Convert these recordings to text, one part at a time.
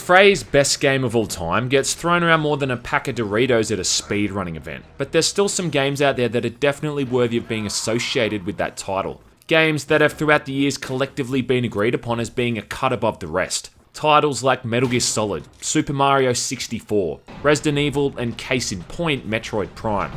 phrase best game of all time gets thrown around more than a pack of Doritos at a speedrunning event, but there's still some games out there that are definitely worthy of being associated with that title. Games that have throughout the years collectively been agreed upon as being a cut above the rest. Titles like Metal Gear Solid, Super Mario 64, Resident Evil, and case in point, Metroid Prime.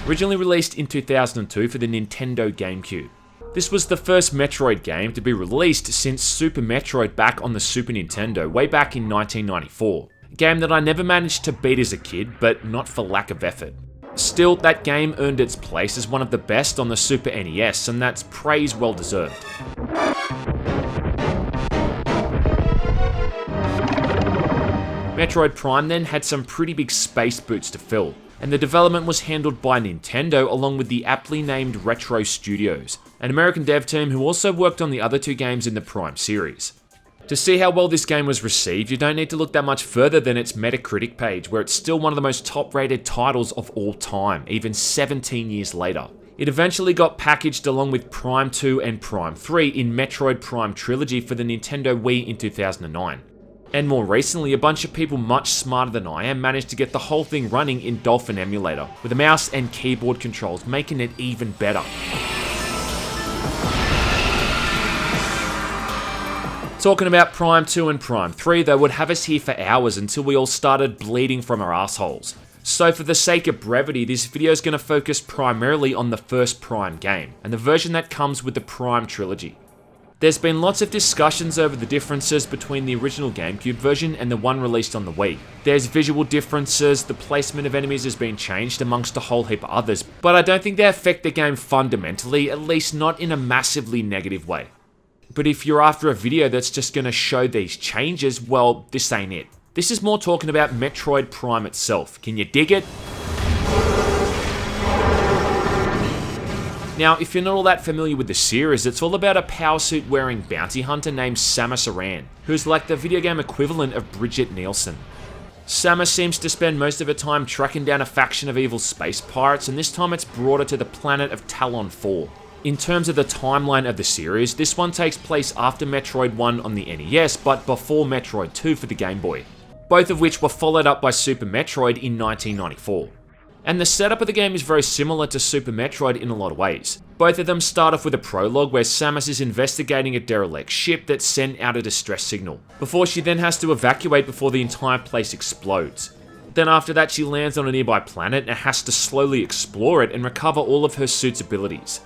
Originally released in 2002 for the Nintendo GameCube. This was the first Metroid game to be released since Super Metroid back on the Super Nintendo way back in 1994. A game that I never managed to beat as a kid, but not for lack of effort. Still, that game earned its place as one of the best on the Super NES, and that's praise well deserved. Metroid Prime then had some pretty big space boots to fill, and the development was handled by Nintendo along with the aptly named Retro Studios, an American dev team who also worked on the other two games in the Prime series. To see how well this game was received, you don't need to look that much further than its Metacritic page, where it's still one of the most top-rated titles of all time, even 17 years later. It eventually got packaged along with Prime 2 and Prime 3 in Metroid Prime Trilogy for the Nintendo Wii in 2009. And more recently, a bunch of people much smarter than I am managed to get the whole thing running in Dolphin Emulator, with a mouse and keyboard controls, making it even better. Talking about Prime 2 and Prime 3 though would have us here for hours until we all started bleeding from our assholes. So for the sake of brevity, this video is going to focus primarily on the first Prime game, and the version that comes with the Prime trilogy. There's been lots of discussions over the differences between the original GameCube version and the one released on the Wii. There's visual differences, the placement of enemies has been changed amongst a whole heap of others, but I don't think they affect the game fundamentally, at least not in a massively negative way. But if you're after a video that's just going to show these changes, well, this ain't it. This is more talking about Metroid Prime itself. Can you dig it? Now, if you're not all that familiar with the series, it's all about a power suit wearing bounty hunter named Samus Aran, who's like the video game equivalent of Bridget Nielsen. Samus seems to spend most of her time tracking down a faction of evil space pirates, and this time it's brought her to the planet of Tallon IV. In terms of the timeline of the series, this one takes place after Metroid 1 on the NES, but before Metroid 2 for the Game Boy, both of which were followed up by Super Metroid in 1994. And the setup of the game is very similar to Super Metroid in a lot of ways. Both of them start off with a prologue where Samus is investigating a derelict ship that sent out a distress signal, before she then has to evacuate before the entire place explodes. Then after that she lands on a nearby planet and has to slowly explore it and recover all of her suit's abilities.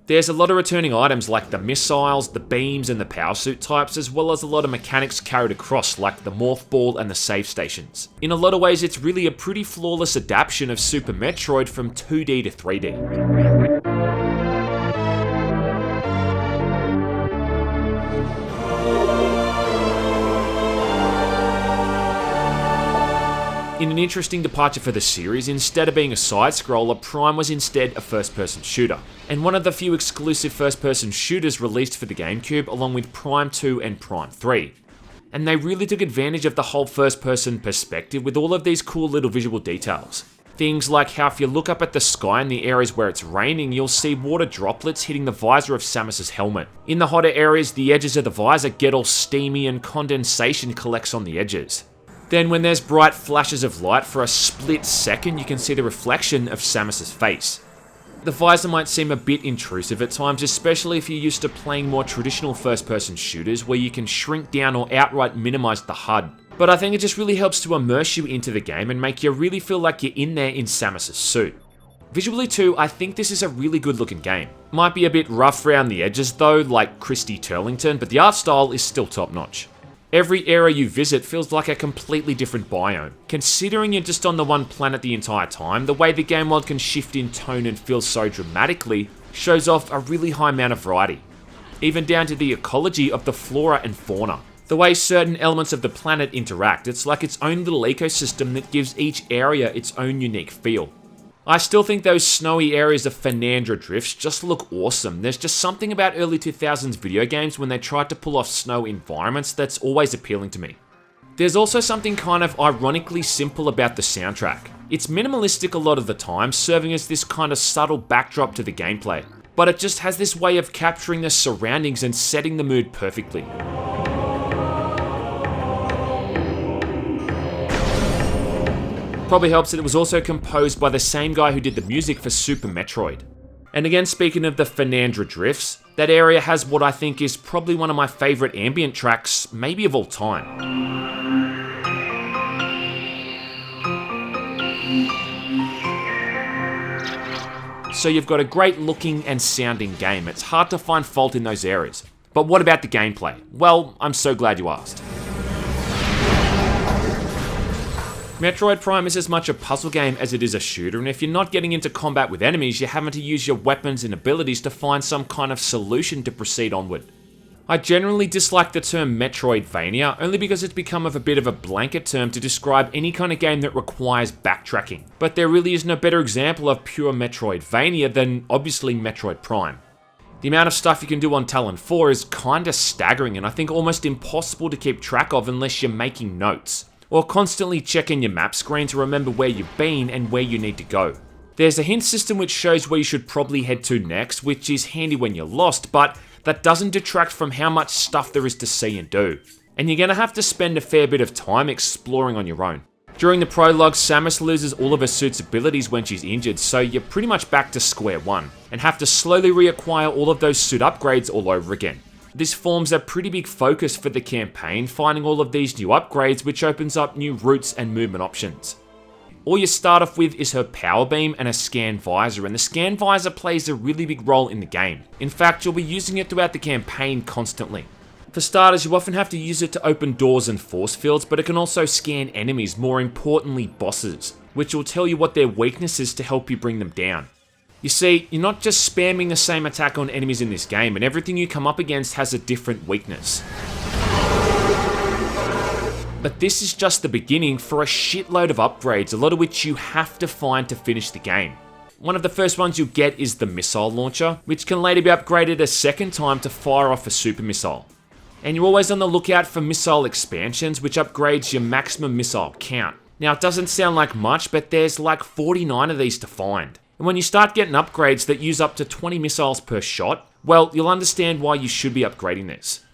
There's a lot of returning items like the missiles, the beams, and the power suit types, as well as a lot of mechanics carried across like the morph ball and the save stations. In a lot of ways, it's really a pretty flawless adaptation of Super Metroid from 2D to 3D. In an interesting departure for the series, instead of being a side-scroller, Prime was instead a first-person shooter, and one of the few exclusive first-person shooters released for the GameCube along with Prime 2 and Prime 3. And they really took advantage of the whole first-person perspective with all of these cool little visual details. Things like how if you look up at the sky in the areas where it's raining, you'll see water droplets hitting the visor of Samus's helmet. In the hotter areas, the edges of the visor get all steamy and condensation collects on the edges. Then when there's bright flashes of light for a split second, you can see the reflection of Samus's face. The visor might seem a bit intrusive at times, especially if you're used to playing more traditional first-person shooters where you can shrink down or outright minimize the HUD. But I think it just really helps to immerse you into the game and make you really feel like you're in there in Samus's suit. Visually too, I think this is a really good looking game. Might be a bit rough around the edges though, like Christy Turlington, but the art style is still top notch. Every area you visit feels like a completely different biome. Considering you're just on the one planet the entire time, the way the game world can shift in tone and feel so dramatically shows off a really high amount of variety. Even down to the ecology of the flora and fauna. The way certain elements of the planet interact, it's like its own little ecosystem that gives each area its own unique feel. I still think those snowy areas of Fernandra Drifts just look awesome. There's just something about early 2000s video games when they tried to pull off snow environments that's always appealing to me. There's also something kind of ironically simple about the soundtrack. It's minimalistic a lot of the time, serving as this kind of subtle backdrop to the gameplay. but it just has this way of capturing the surroundings and setting the mood perfectly. Probably helps that it was also composed by the same guy who did the music for Super Metroid. And again, speaking of the Fernandra drifts, that area has what I think is probably one of my favourite ambient tracks, maybe of all time. So you've got a great looking and sounding game. It's hard to find fault in those areas. But what about the gameplay? Well, I'm so glad you asked. Metroid Prime is as much a puzzle game as it is a shooter, and if you're not getting into combat with enemies, you're having to use your weapons and abilities to find some kind of solution to proceed onward. I generally dislike the term Metroidvania, only because it's become a bit of a blanket term to describe any kind of game that requires backtracking, but there really is no better example of pure Metroidvania than obviously Metroid Prime. The amount of stuff you can do on Tallon IV is kinda staggering, and I think almost impossible to keep track of unless you're making notes, or constantly checking your map screen to remember where you've been and where you need to go. There's a hint system which shows where you should probably head to next, which is handy when you're lost, but that doesn't detract from how much stuff there is to see and do. And you're gonna have to spend a fair bit of time exploring on your own. During the prologue, Samus loses all of her suit's abilities when she's injured, so you're pretty much back to square one, and have to slowly reacquire all of those suit upgrades all over again. This forms a pretty big focus for the campaign, finding all of these new upgrades, which opens up new routes and movement options. All you start off with is her power beam and a scan visor, and the scan visor plays a really big role in the game. In fact, you'll be using it throughout the campaign constantly. For starters, you often have to use it to open doors and force fields, but it can also scan enemies, more importantly bosses, which will tell you what their weakness is to help you bring them down. You see, you're not just spamming the same attack on enemies in this game, and everything you come up against has a different weakness. But this is just the beginning for a shitload of upgrades, a lot of which you have to find to finish the game. One of the first ones you'll get is the missile launcher, which can later be upgraded a second time to fire off a super missile. And you're always on the lookout for missile expansions, which upgrades your maximum missile count. Now, it doesn't sound like much, but there's like 49 of these to find. And when you start getting upgrades that use up to 20 missiles per shot, well, you'll understand why you should be upgrading this.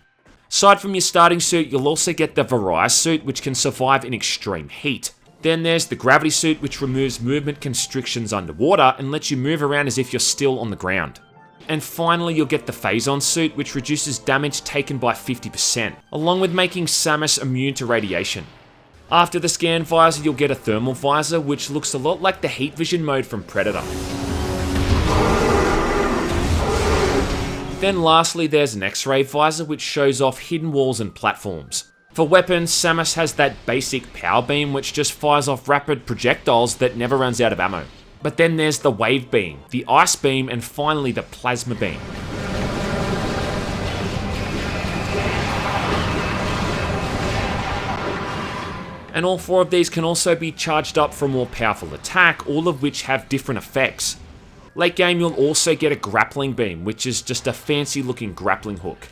Aside from your starting suit, you'll also get the Variety suit, which can survive in extreme heat. Then there's the Gravity suit, which removes movement constrictions underwater and lets you move around as if you're still on the ground. And finally, you'll get the Phazon suit, which reduces damage taken by 50%, along with making Samus immune to radiation. After the scan visor, you'll get a thermal visor, which looks a lot like the heat vision mode from Predator. Then lastly, there's an X-ray visor, which shows off hidden walls and platforms. For weapons, Samus has that basic power beam, which just fires off rapid projectiles that never runs out of ammo. But then there's the wave beam, the ice beam, and finally the plasma beam. And all four of these can also be charged up for a more powerful attack, all of which have different effects. Late game, you'll also get a grappling beam, which is just a fancy looking grappling hook.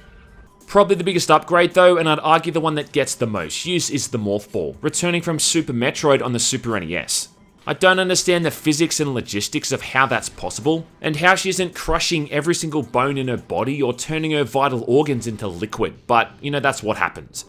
Probably the biggest upgrade though, and I'd argue the one that gets the most use, is the Morph Ball, returning from Super Metroid on the Super NES. I don't understand the physics and logistics of how that's possible, and how she isn't crushing every single bone in her body or turning her vital organs into liquid, but you know, that's what happens.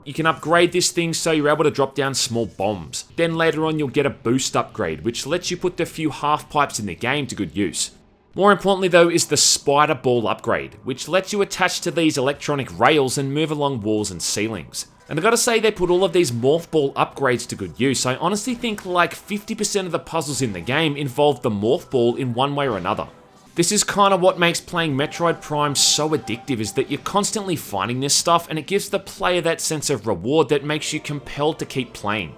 You can upgrade this thing so you're able to drop down small bombs. Then later on you'll get a boost upgrade, which lets you put the few half pipes in the game to good use. More importantly though is the Spider Ball upgrade, which lets you attach to these electronic rails and move along walls and ceilings. And I gotta say, they put all of these Morph Ball upgrades to good use. I honestly think like 50% of the puzzles in the game involve the Morph Ball in one way or another. This is kind of what makes playing Metroid Prime so addictive, is that you're constantly finding this stuff, and it gives the player that sense of reward that makes you compelled to keep playing.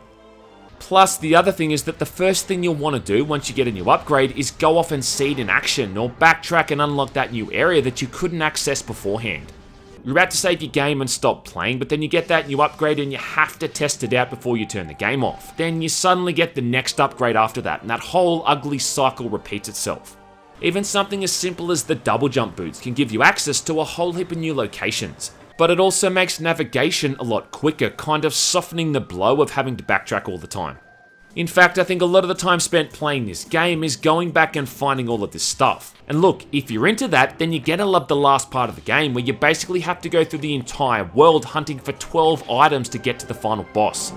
Plus, the other thing is that the first thing you'll want to do once you get a new upgrade is go off and see it in action, or backtrack and unlock that new area that you couldn't access beforehand. You're about to save your game and stop playing, but then you get that new upgrade and you have to test it out before you turn the game off. Then you suddenly get the next upgrade after that, and that whole ugly cycle repeats itself. Even something as simple as the double jump boots can give you access to a whole heap of new locations. But it also makes navigation a lot quicker, kind of softening the blow of having to backtrack all the time. In fact, I think a lot of the time spent playing this game is going back and finding all of this stuff. And look, if you're into that, then you're gonna love the last part of the game where you basically have to go through the entire world hunting for 12 items to get to the final boss.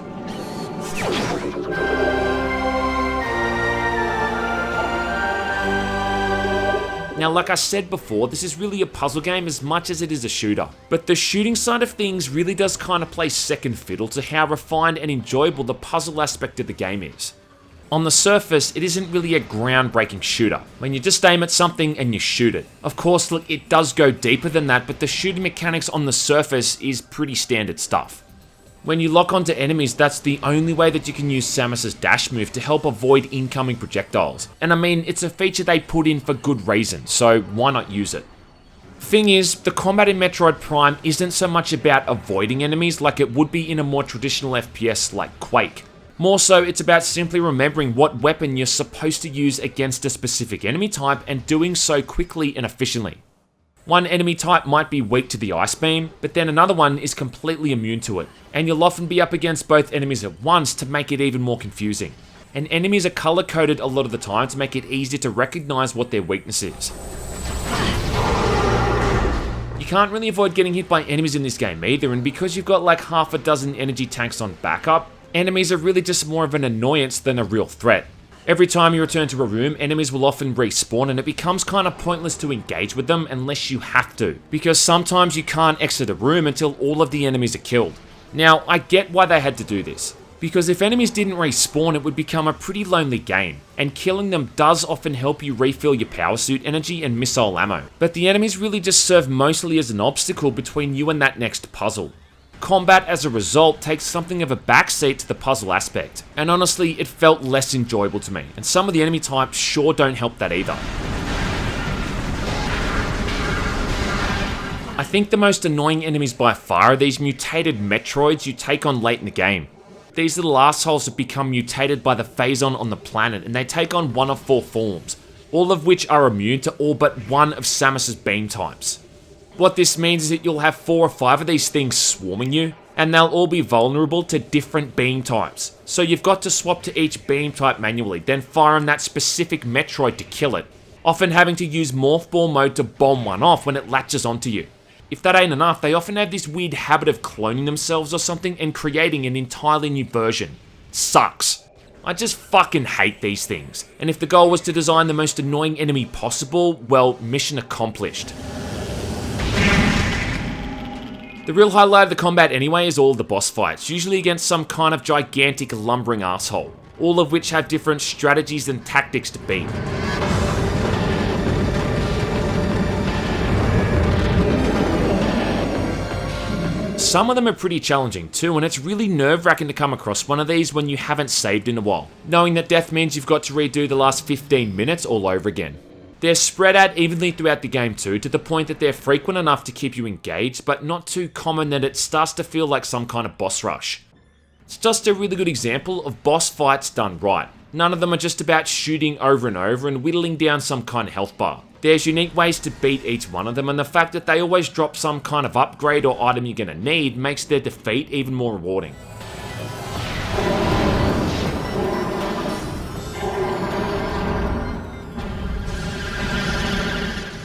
Now, like I said before, this is really a puzzle game as much as it is a shooter. But the shooting side of things really does kind of play second fiddle to how refined and enjoyable the puzzle aspect of the game is. On the surface, it isn't really a groundbreaking shooter, when you just aim at something and you shoot it. Of course, look, it does go deeper than that, but the shooting mechanics on the surface is pretty standard stuff. When you lock onto enemies, that's the only way that you can use Samus's dash move to help avoid incoming projectiles. And I mean, it's a feature they put in for good reason, so why not use it? Thing is, the combat in Metroid Prime isn't so much about avoiding enemies like it would be in a more traditional FPS like Quake. More so, it's about simply remembering what weapon you're supposed to use against a specific enemy type and doing so quickly and efficiently. One enemy type might be weak to the ice beam, but then another one is completely immune to it, and you'll often be up against both enemies at once to make it even more confusing. And enemies are color coded a lot of the time to make it easier to recognize what their weakness is. You can't really avoid getting hit by enemies in this game either, and because you've got like half a dozen energy tanks on backup, enemies are really just more of an annoyance than a real threat. Every time you return to a room, enemies will often respawn and it becomes kind of pointless to engage with them unless you have to, because sometimes you can't exit a room until all of the enemies are killed. Now, I get why they had to do this, because if enemies didn't respawn it would become a pretty lonely game, and killing them does often help you refill your power suit energy and missile ammo, but the enemies really just serve mostly as an obstacle between you and that next puzzle. Combat as a result takes something of a backseat to the puzzle aspect, and honestly it felt less enjoyable to me, and some of the enemy types sure don't help that either. I think the most annoying enemies by far are these mutated Metroids you take on late in the game. These little assholes have become mutated by the Phazon on the planet, and they take on one of 4 forms, all of which are immune to all but one of Samus's beam types. What this means is that you'll have 4 or 5 of these things swarming you, and they'll all be vulnerable to different beam types. So you've got to swap to each beam type manually, then fire on that specific Metroid to kill it, often having to use Morph Ball mode to bomb one off when it latches onto you. If that ain't enough, they often have this weird habit of cloning themselves or something and creating an entirely new version. Sucks. I just fucking hate these things, and if the goal was to design the most annoying enemy possible, well, mission accomplished. The real highlight of the combat anyway is all the boss fights, usually against some kind of gigantic lumbering asshole, all of which have different strategies and tactics to beat. Some of them are pretty challenging too, and it's really nerve-wracking to come across one of these when you haven't saved in a while, knowing that death means you've got to redo the last 15 minutes all over again. They're spread out evenly throughout the game too, to the point that they're frequent enough to keep you engaged, but not too common that it starts to feel like some kind of boss rush. It's just a really good example of boss fights done right. None of them are just about shooting over and over and whittling down some kind of health bar. There's unique ways to beat each one of them, and the fact that they always drop some kind of upgrade or item you're gonna need makes their defeat even more rewarding.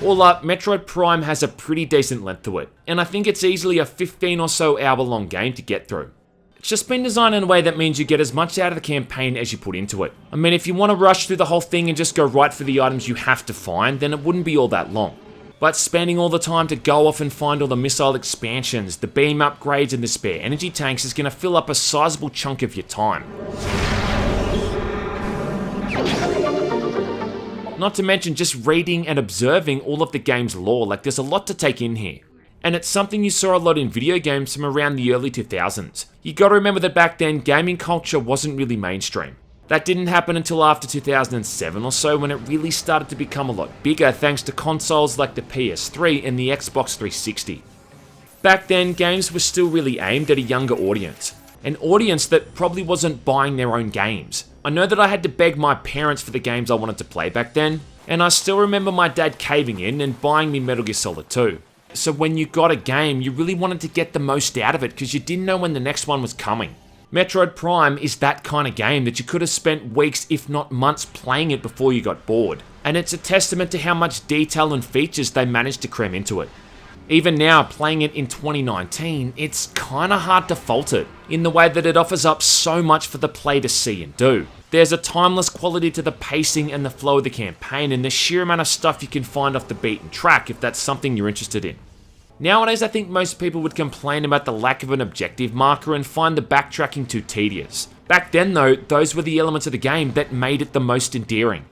All up, Metroid Prime has a pretty decent length to it, and I think it's easily a 15 or so hour long game to get through. It's just been designed in a way that means you get as much out of the campaign as you put into it. I mean, if you want to rush through the whole thing and just go right for the items you have to find, then it wouldn't be all that long. But spending all the time to go off and find all the missile expansions, the beam upgrades and the spare energy tanks is going to fill up a sizable chunk of your time. Not to mention just reading and observing all of the game's lore, like there's a lot to take in here. And it's something you saw a lot in video games from around the early 2000s. You gotta remember that back then, gaming culture wasn't really mainstream. That didn't happen until after 2007 or so, when it really started to become a lot bigger thanks to consoles like the PS3 and the Xbox 360. Back then, games were still really aimed at a younger audience. An audience that probably wasn't buying their own games. I know that I had to beg my parents for the games I wanted to play back then, and I still remember my dad caving in and buying me Metal Gear Solid 2. So when you got a game, you really wanted to get the most out of it because you didn't know when the next one was coming. Metroid Prime is that kind of game that you could have spent weeks if not months playing it before you got bored, and it's a testament to how much detail and features they managed to cram into it. Even now, playing it in 2019, it's kinda hard to fault it, in the way that it offers up so much for the player to see and do. There's a timeless quality to the pacing and the flow of the campaign, and the sheer amount of stuff you can find off the beaten track if that's something you're interested in. Nowadays, I think most people would complain about the lack of an objective marker and find the backtracking too tedious. Back then though, those were the elements of the game that made it the most endearing.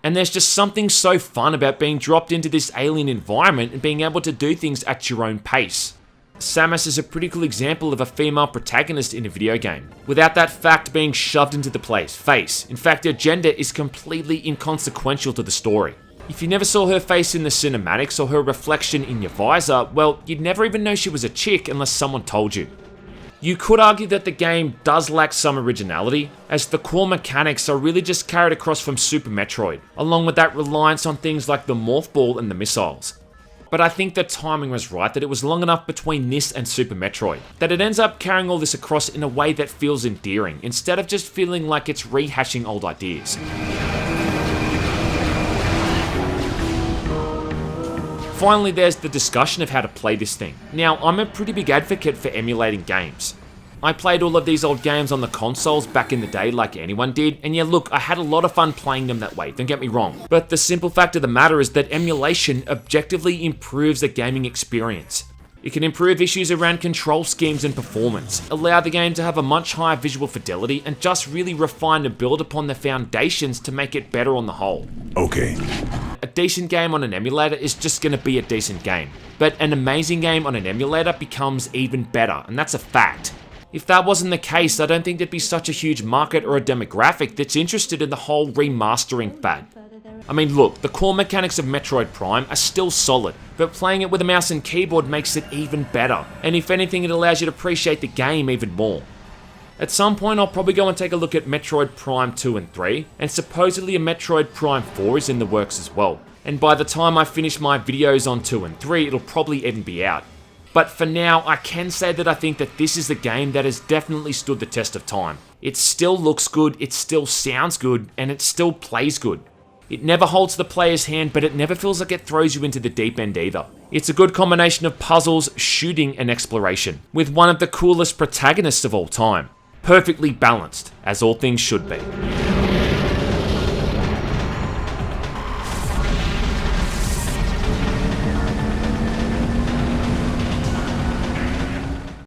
And there's just something so fun about being dropped into this alien environment and being able to do things at your own pace. Samus is a pretty cool example of a female protagonist in a video game, without that fact being shoved into the player's face. In fact, her gender is completely inconsequential to the story. If you never saw her face in the cinematics or her reflection in your visor, well, you'd never even know she was a chick unless someone told you. You could argue that the game does lack some originality, as the core mechanics are really just carried across from Super Metroid, along with that reliance on things like the Morph Ball and the missiles. But I think the timing was right, that it was long enough between this and Super Metroid, that it ends up carrying all this across in a way that feels endearing, instead of just feeling like it's rehashing old ideas. Finally, there's the discussion of how to play this thing. Now, I'm a pretty big advocate for emulating games. I played all of these old games on the consoles back in the day like anyone did, and yeah look, I had a lot of fun playing them that way, don't get me wrong. But the simple fact of the matter is that emulation objectively improves the gaming experience. It can improve issues around control schemes and performance, allow the game to have a much higher visual fidelity, and just really refine and build upon the foundations to make it better on the whole. Okay. A decent game on an emulator is just going to be a decent game, but an amazing game on an emulator becomes even better, and that's a fact. If that wasn't the case, I don't think there'd be such a huge market or a demographic that's interested in the whole remastering fad. I mean look, the core mechanics of Metroid Prime are still solid, but playing it with a mouse and keyboard makes it even better, and if anything it allows you to appreciate the game even more. At some point I'll probably go and take a look at Metroid Prime 2 and 3, and supposedly a Metroid Prime 4 is in the works as well, and by the time I finish my videos on 2 and 3 it'll probably even be out. But for now, I can say that I think that this is the game that has definitely stood the test of time. It still looks good, it still sounds good, and it still plays good. It never holds the player's hand, but it never feels like it throws you into the deep end either. It's a good combination of puzzles, shooting, and exploration, with one of the coolest protagonists of all time. Perfectly balanced, as all things should be.